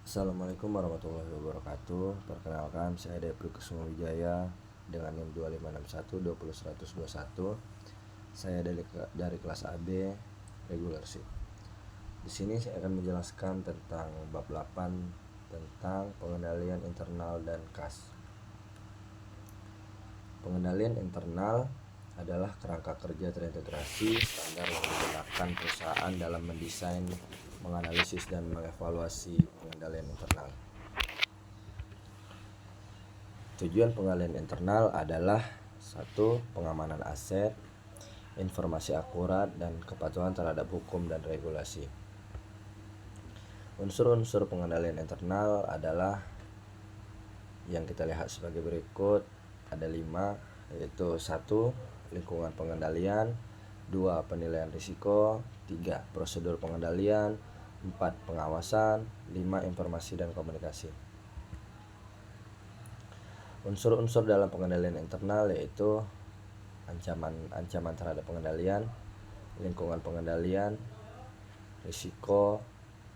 Assalamualaikum warahmatullahi wabarakatuh. Perkenalkan, saya Depri Kusuma Wijaya dengan NIM 2561 Saya dari kelas AB regular shift. Di sini saya akan menjelaskan tentang bab 8 tentang pengendalian internal dan kas. Pengendalian internal adalah kerangka kerja terintegrasi standar yang digunakan perusahaan dalam mendesain, menganalisis, dan mengevaluasi pengendalian internal. Tujuan pengendalian internal adalah 1. Pengamanan aset, informasi akurat, dan kepatuhan terhadap hukum dan regulasi. Unsur-unsur pengendalian internal adalah yang kita lihat sebagai berikut. Ada 5, yaitu 1. Lingkungan pengendalian, 2. Penilaian risiko, 3. Prosedur pengendalian, 4. Pengawasan, 5. Informasi dan komunikasi. Unsur-unsur dalam pengendalian internal yaitu ancaman terhadap pengendalian, lingkungan pengendalian, risiko,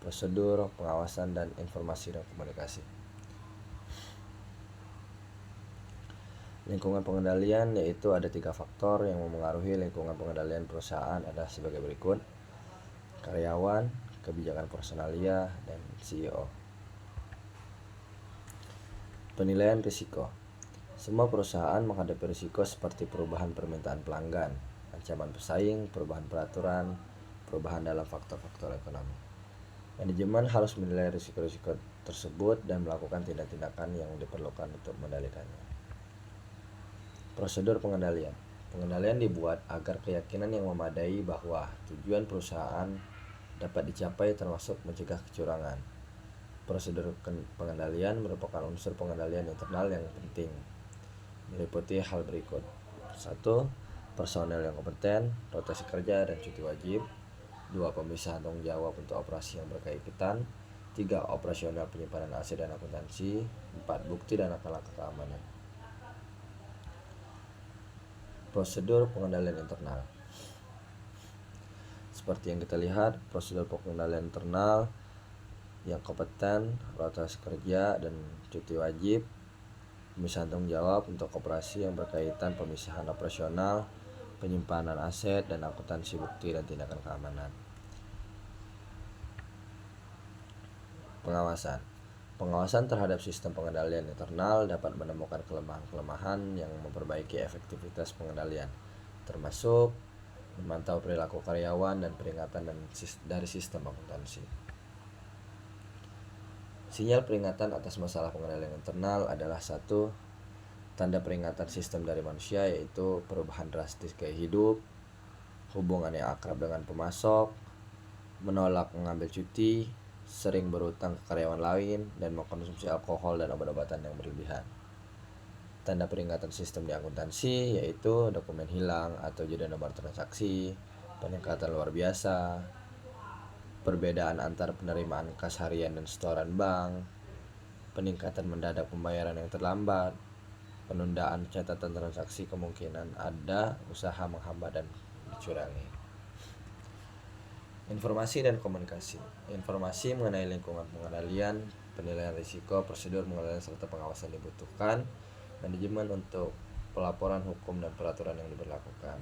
prosedur, pengawasan, dan informasi dan komunikasi. Lingkungan pengendalian yaitu ada 3 faktor yang memengaruhi lingkungan pengendalian perusahaan adalah sebagai berikut: karyawan, kebijakan personalia, dan CEO. Penilaian risiko. Semua perusahaan menghadapi risiko seperti perubahan permintaan pelanggan, ancaman pesaing, perubahan peraturan, perubahan dalam faktor-faktor ekonomi. Manajemen harus menilai risiko-risiko tersebut dan melakukan tindak-tindakan yang diperlukan untuk mengendalikannya. Prosedur pengendalian. Pengendalian dibuat agar keyakinan yang memadai bahwa tujuan perusahaan dapat dicapai termasuk mencegah kecurangan. Prosedur pengendalian merupakan unsur pengendalian internal yang penting, meliputi hal berikut: 1. Personel yang kompeten, rotasi kerja, dan cuti wajib. 2. Pemisahan tanggung jawab untuk operasi yang berkaitan. 3. Operasional penyimpanan aset dan akuntansi. 4. Bukti dan langkah-langkah keamanan. Prosedur pengendalian internal. Seperti yang kita lihat, prosedur pengendalian internal yang kompeten, rotasi kerja, dan cuti wajib. Pemisahan tanggung jawab untuk operasi yang berkaitan, pemisahan operasional, penyimpanan aset, dan akuntansi, bukti, dan tindakan keamanan. Pengawasan. Pengawasan terhadap sistem pengendalian internal dapat menemukan kelemahan-kelemahan yang memperbaiki efektivitas pengendalian, termasuk memantau perilaku karyawan dan peringatan dari sistem akuntansi. Sinyal peringatan atas masalah pengendalian internal adalah 1. Tanda peringatan sistem dari manusia, yaitu perubahan drastis gaya hidup, hubungan yang akrab dengan pemasok, menolak mengambil cuti, sering berutang ke karyawan lain, dan mengkonsumsi alkohol dan obat-obatan yang berlebihan. Tanda peringatan sistem di akuntansi yaitu dokumen hilang atau jeda nomor transaksi, peningkatan luar biasa, perbedaan antar penerimaan kas harian dan setoran bank, peningkatan mendadak pembayaran yang terlambat, penundaan catatan transaksi, kemungkinan ada usaha menghambat dan dicurangi. Informasi dan komunikasi. Informasi mengenai lingkungan pengendalian, penilaian risiko, prosedur pengendalian, serta pengawasan dibutuhkan. Manajemen untuk pelaporan hukum dan peraturan yang diberlakukan.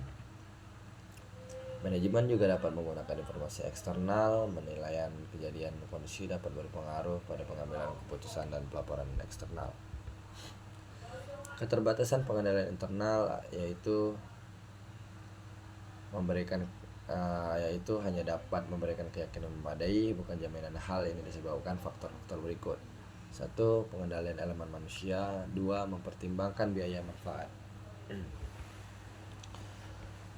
Manajemen juga dapat menggunakan informasi eksternal. Penilaian kejadian kondisi dapat berpengaruh pada pengambilan keputusan dan pelaporan eksternal. Keterbatasan pengendalian internal yaitu hanya dapat memberikan keyakinan memadai, bukan jaminan. Hal ini disebabkan faktor-faktor berikut: 1. Pengendalian elemen manusia. 2. Mempertimbangkan biaya manfaat.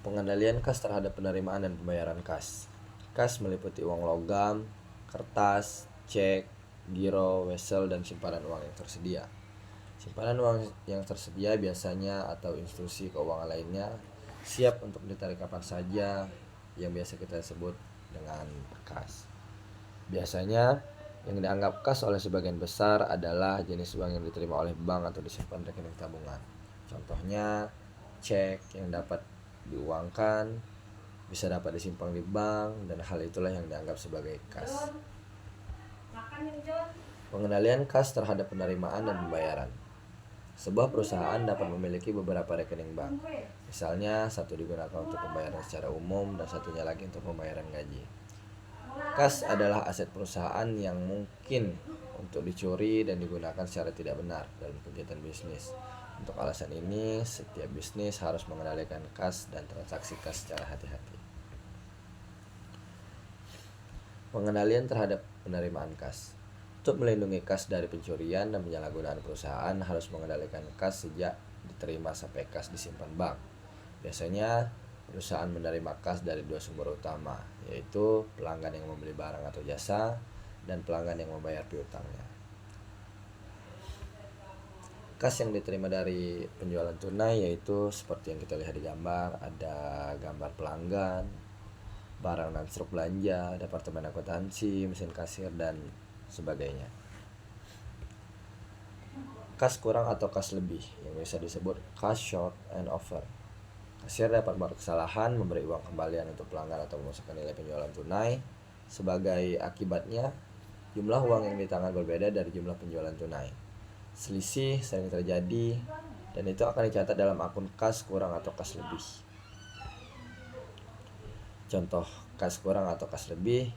Pengendalian kas terhadap penerimaan dan pembayaran kas. Kas meliputi uang logam, kertas, cek, giro, wesel, dan simpanan uang yang tersedia. Simpanan uang yang tersedia biasanya atau instruksi keuangan lainnya siap untuk ditarik kapan saja, yang biasa kita sebut dengan kas. Biasanya yang dianggap kas oleh sebagian besar adalah jenis uang yang diterima oleh bank atau disimpan rekening tabungan. Contohnya, cek yang dapat diuangkan bisa dapat disimpan di bank, dan hal itulah yang dianggap sebagai kas. Pengendalian kas terhadap penerimaan dan pembayaran. Sebuah perusahaan dapat memiliki beberapa rekening bank. Misalnya, satu digunakan untuk pembayaran secara umum dan satunya lagi untuk pembayaran gaji. Kas adalah aset perusahaan yang mungkin untuk dicuri dan digunakan secara tidak benar dalam kegiatan bisnis. Untuk alasan ini, setiap bisnis harus mengendalikan kas dan transaksi kas secara hati-hati. Pengendalian terhadap penerimaan kas. Untuk melindungi kas dari pencurian dan penyalahgunaan, perusahaan harus mengendalikan kas sejak diterima sampai kas disimpan bank. Biasanya perusahaan menerima kas dari dua sumber utama, yaitu pelanggan yang membeli barang atau jasa dan pelanggan yang membayar piutangnya. Kas yang diterima dari penjualan tunai yaitu seperti yang kita lihat di gambar, ada gambar pelanggan, barang dan struk belanja, departemen akuntansi, mesin kasir, dan sebagainya. Kas kurang atau kas lebih yang bisa disebut cash short and over. Kasir dapat membuat kesalahan memberi uang kembalian untuk pelanggan atau memasukkan nilai penjualan tunai. Sebagai akibatnya, jumlah uang yang di tangan berbeda dari jumlah penjualan tunai. Selisih sering terjadi dan itu akan dicatat dalam akun kas kurang atau kas lebih. Contoh kas kurang atau kas lebih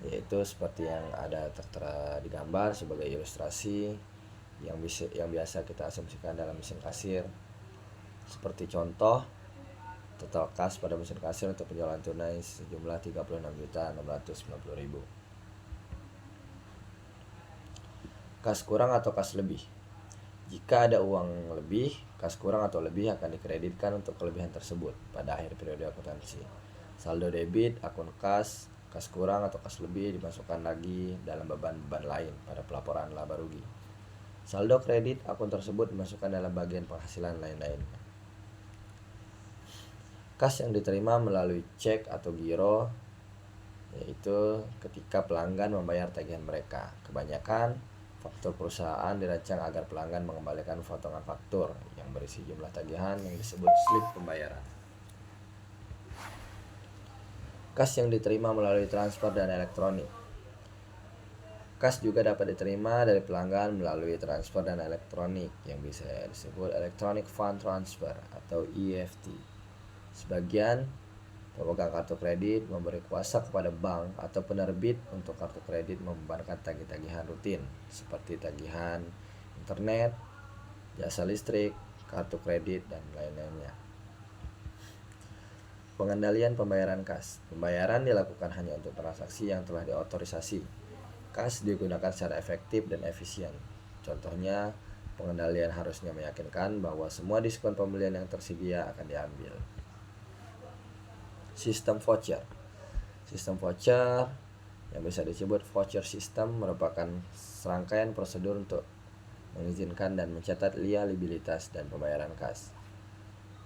yaitu seperti yang ada tertera di gambar sebagai ilustrasi yang biasa kita asumsikan dalam mesin kasir. Seperti contoh, total kas pada mesin kasir untuk penjualan tunai sejumlah 36.690.000. Kas kurang atau kas lebih. Jika ada uang lebih, kas kurang atau lebih akan dikreditkan untuk kelebihan tersebut pada akhir periode akuntansi. Saldo debit, akun kas kurang atau kas lebih dimasukkan lagi dalam beban-beban lain pada pelaporan laba rugi. Saldo kredit, akun tersebut dimasukkan dalam bagian penghasilan lain-lainnya. Kas yang diterima melalui cek atau giro, yaitu ketika pelanggan membayar tagihan mereka. Kebanyakan faktur perusahaan dirancang agar pelanggan mengembalikan potongan faktur yang berisi jumlah tagihan yang disebut slip pembayaran. Kas yang diterima melalui transfer dana elektronik. Kas juga dapat diterima dari pelanggan melalui transfer dana elektronik yang bisa disebut Electronic Fund Transfer atau EFT. Sebagian pemegang kartu kredit memberi kuasa kepada bank atau penerbit untuk kartu kredit membebankan tagih-tagihan rutin seperti tagihan internet, jasa listrik, kartu kredit, dan lain-lainnya. Pengendalian pembayaran kas. Pembayaran dilakukan hanya untuk transaksi yang telah diotorisasi. Kas digunakan secara efektif dan efisien. Contohnya, pengendalian harusnya meyakinkan bahwa semua diskon pembelian yang tersedia akan diambil. Sistem voucher. Sistem voucher yang bisa disebut voucher system merupakan serangkaian prosedur untuk mengizinkan dan mencatat liabilitas dan pembayaran kas.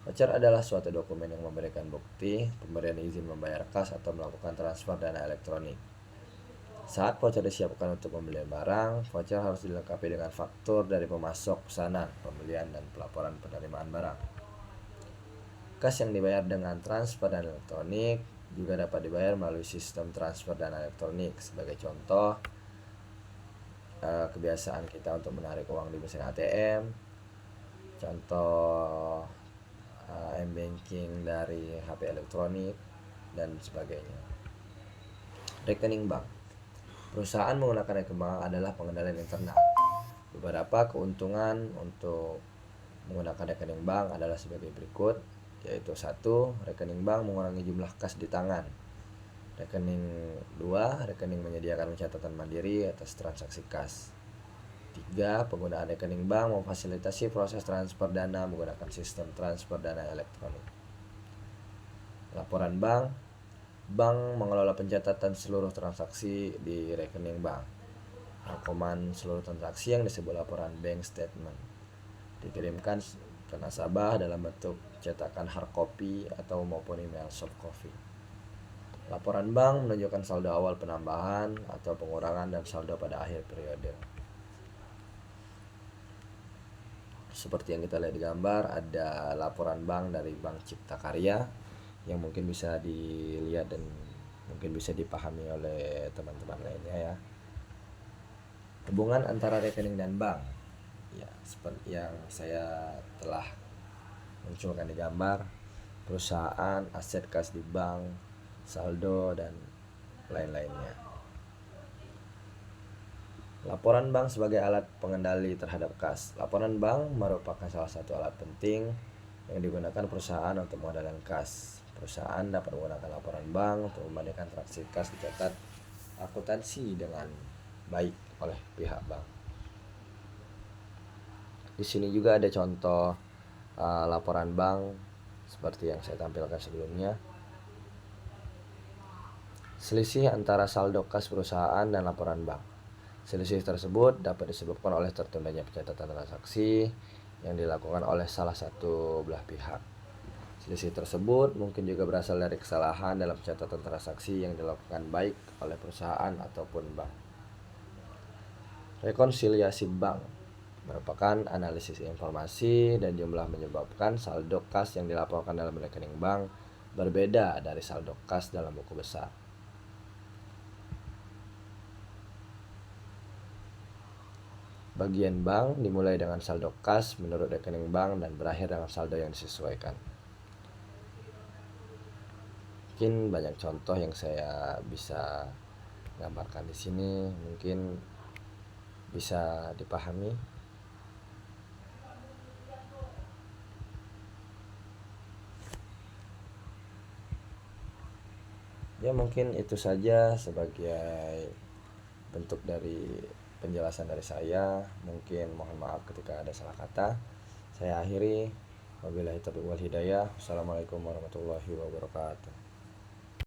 Voucher adalah suatu dokumen yang memberikan bukti pemberian izin membayar kas atau melakukan transfer dana elektronik. Saat voucher disiapkan untuk pembelian barang, voucher harus dilengkapi dengan faktur dari pemasok pesanan, pembelian, dan pelaporan penerimaan barang. Kas yang dibayar dengan transfer dana elektronik juga dapat dibayar melalui sistem transfer dana elektronik. Sebagai contoh, kebiasaan kita untuk menarik uang di mesin ATM, contoh m-banking dari HP elektronik, dan sebagainya. Rekening bank. Perusahaan menggunakan rekening bank adalah pengendalian internal. Beberapa keuntungan untuk menggunakan rekening bank adalah sebagai berikut, yaitu 1. Rekening bank mengurangi jumlah kas di tangan. Rekening 2. Rekening menyediakan pencatatan mandiri atas transaksi kas. 3. Penggunaan rekening bank memfasilitasi proses transfer dana menggunakan sistem transfer dana elektronik. Laporan bank. Bank mengelola pencatatan seluruh transaksi di rekening bank. Rangkuman seluruh transaksi yang disebut laporan bank statement dikirimkan ke nasabah dalam bentuk cetakan hard copy atau maupun email soft copy. Laporan bank menunjukkan saldo awal penambahan atau pengurangan dan saldo pada akhir periode. Seperti yang kita lihat di gambar, ada laporan bank dari Bank Cipta Karya yang mungkin bisa dilihat dan mungkin bisa dipahami oleh teman-teman lainnya ya. Hubungan antara rekening dan bank. Ya, seperti yang saya telah munculkan di gambar, perusahaan, aset kas di bank, saldo, dan lain-lainnya. Laporan bank sebagai alat pengendali terhadap kas. Laporan bank merupakan salah satu alat penting yang digunakan perusahaan untuk mengendalikan kas. Perusahaan dapat menggunakan laporan bank untuk membandingkan transaksi kas dicatat akuntansi dengan baik oleh pihak bank. Di sini juga ada contoh laporan bank seperti yang saya tampilkan sebelumnya. Selisih antara saldo kas perusahaan dan laporan bank. Selisih tersebut dapat disebabkan oleh tertundanya pencatatan transaksi yang dilakukan oleh salah satu belah pihak. Selisih tersebut mungkin juga berasal dari kesalahan dalam pencatatan transaksi yang dilakukan baik oleh perusahaan ataupun bank. Rekonsiliasi bank merupakan analisis informasi dan jumlah menyebabkan saldo kas yang dilaporkan dalam rekening bank berbeda dari saldo kas dalam buku besar. Bagian bank dimulai dengan saldo kas menurut rekening bank dan berakhir dengan saldo yang disesuaikan. Mungkin banyak contoh yang saya bisa gambarkan di sini, mungkin bisa dipahami. Ya, mungkin itu saja sebagai bentuk dari penjelasan dari saya. Mungkin mohon maaf ketika ada salah kata. Saya akhiri. Wabillahi taufiq wal hidayah. Wassalamualaikum warahmatullahi wabarakatuh.